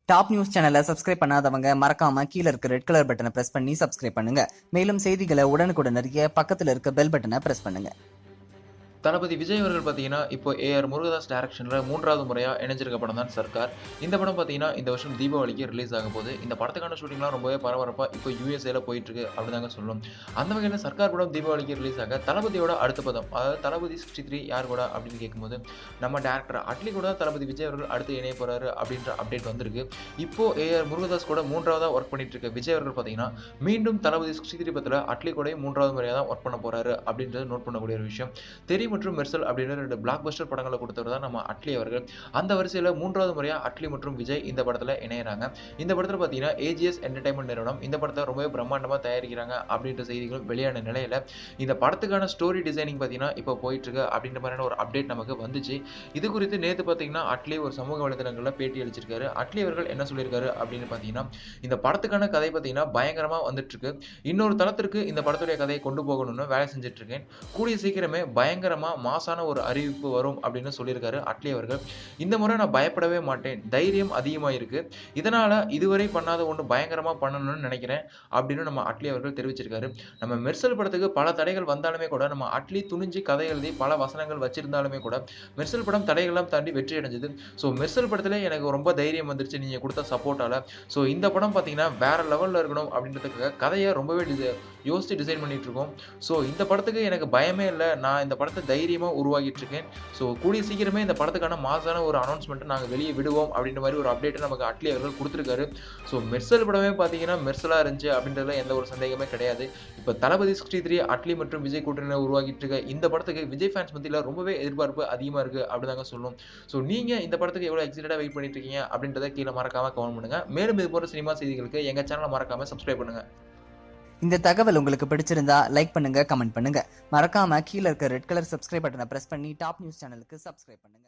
Top news சேனலை subscribe பண்ணாதவங்க மறக்காம கீழ இருக்க ரெட் கலர் பட்டனை பிரஸ் பண்ணி சப்ஸ்கிரைப் பண்ணுங்க. மேலும் செய்திகளை உடனுக்குடன் அறிய பக்கத்துல இருக்க பெல் பட்டனை பிரஸ் பண்ணுங்க. தளபதி விஜய் அவர்கள் பார்த்தீங்கன்னா, இப்போ ஏஆர் முருகதாஸ் டைரக்ஷன்ல 3வது முறையா இணைஞ்சிருக்க படம் தான் சர்க்கார். இந்த படம் பார்த்தீங்கன்னா, இந்த வருஷம் தீபாவளிக்கு ரிலீஸ் ஆக போகுது. இந்த படத்துக்கான ஷூட்டிங்லாம் ரொம்பவே பரபரப்பா இப்போ யுஎஸ்ஏல போயிட்டு இருக்கு அப்படின்னு தாங்க சொல்லணும். அந்த வகையில சர்க்கார் படம் தீபாவளிக்கு ரிலீஸ் ஆக தளபதியோட அடுத்த படம், அதாவது தளபதி 63 யார் கூட அப்படின்னு கேட்கும்போது, நம்ம டேரக்டர் அட்லி கூட தளபதி விஜய் அவர்கள் அடுத்து இணைய போறாரு அப்படின்ற அப்டேட் வந்திருக்கு. இப்போ ஏஆர் முருகதாஸ் கூட 3வதா ஒர்க் பண்ணிட்டு இருக்க விஜய் அவர்கள் பார்த்தீங்கன்னா, மீண்டும் தளபதி 63 படத்துல அட்லி கூட 3வது முறையா தான் ஒர்க் பண்ண போறாரு அப்படின்றது நோட் பண்ணக்கூடிய ஒரு விஷயம். தெரி மற்றும் மெர்சல் அப்படின்னு 2 பிளாக் பஸ்டர் படங்களை கொடுத்தவர் தான் நம்ம அட்லி அவர்கள். அந்த வரிசையில் 3வது முறையா அட்லி மற்றும் விஜய் இந்த படத்துல இணையறாங்க. இந்த படத்துல பாத்தீங்கன்னா ஏஜிஎஸ் என்டர்டைன்மெண்ட் நிறுவனம் இந்த படத்தை ரொம்பவே பிரம்மாண்டமா தயாரிக்கிறாங்க அப்படின்ற செய்திகள் வெளியான நிலையில இந்த படத்துக்கான ஸ்டோரி டிசைனிங் பாத்தீங்கன்னா இப்போ போயிட்டு இருக்கு அப்படின்ற மாதிரியான ஒரு அப்டேட் நமக்கு வந்துச்சு. இது குறித்து நேத்து பாத்தீங்கன்னா அட்லி ஒரு சமூக வலைதளங்கள்ல பேட்டி அளிச்சிருக்காரு. அட்லி அவர்கள் என்ன சொல்லியிருக்காரு அப்படின்னு பாத்தீங்கன்னா, இந்த படத்துக்கான கதை பாத்தீங்கன்னா பயங்கரமா வந்துட்டு இருக்கு. இன்னொரு தளத்திற்கு இந்த படத்துடைய கதையை கொண்டு போகணும்னு வேலை செஞ்சுட்டு இருக்கேன். கூடிய சீக்கிரமே பயங்கரமா மாசான ஒரு அறிவிப்பு வரும் அப்படின்னு சொல்லியிருக்காரு அட்லி அவர்கள். இந்த முறை நான் பயப்படவே மாட்டேன், தைரியம் அதிகமா இருக்கு, இதனால இதுவரை பண்ணாத ஒன்று பயங்கரமா பண்ணணும்னு நினைக்கிறேன் அப்படின்னு நம்ம அட்லி அவர்கள் தெரிவிச்சிருக்காரு. நம்ம மெர்சல் படத்துக்கு பல தடைகள் வந்தாலுமே கூட நம்ம அட்லி துணிஞ்சு கதை எழுதி பல வசனங்கள் வச்சிருந்தாலுமே கூட மெர்சல் படம் தடைகள்லாம் தாண்டி வெற்றி அடைஞ்சது. ஸோ மெர்சல் படத்துல எனக்கு ரொம்ப தைரியம் வந்துருச்சு நீங்க கொடுத்த சப்போர்ட்டால. ஸோ இந்த படம் பார்த்தீங்கன்னா வேற லெவல்ல இருக்கணும் அப்படின்றதுக்காக கதையை ரொம்பவே யோசிச்சு டிசைன் பண்ணிட்டு இருக்கோம். ஸோ இந்த படத்துக்கு எனக்கு பயமே இல்லை, நான் இந்த படத்தை தைரியமா உருவாக்கிட்டு இருக்கேன். ஸோ கூடிய சீக்கிரமே இந்த படத்துக்கான மாசான ஒரு அனௌன்ஸ்மெண்ட்டை நாங்கள் வெளியே விடுவோம் அப்படின்ற மாதிரி ஒரு அப்டேட்டை நமக்கு அட்லி அவர்கள் கொடுத்துருக்காரு. ஸோ மெர்சல் படமே பார்த்தீங்கன்னா மெர்சலாக இருந்துச்சு அப்படின்றதுல எந்த ஒரு சந்தேகமே கிடையாது. இப்போ தளபதி 63 அட்லி மற்றும் விஜய் கூட்டணியில் உருவாக்கிட்டு இருக்க இந்த படத்துக்கு விஜய் ஃபேன்ஸ் மத்தியில் ரொம்பவே எதிர்பார்ப்பு அதிகமாக இருக்கு அப்படிதாங்க சொல்லணும். ஸோ நீங்க இந்த படத்துக்கு எவ்வளோ எக்ஸைட்டடாக வெயிட் பண்ணிட்டு இருக்கீங்க அப்படின்றத கீழே மறக்காம கமெண்ட் பண்ணுங்க. மேலும் இது போன்ற சினிமா செய்திகளுக்கு எங்க சேனலை மறக்காம சப்ஸ்கிரைப் பண்ணுங்க. இந்த தகவல் உங்களுக்கு பிடிச்சிருந்தா லைக் பண்ணுங்க, கமெண்ட் பண்ணுங்க. மறக்காம கீழ இருக்க ரெட் கலர் சப்ஸ்கிரைப் பட்டனை பிரஸ் பண்ணி டாப் நியூஸ் சேனலுக்கு சப்ஸ்கிரைப் பண்ணுங்க.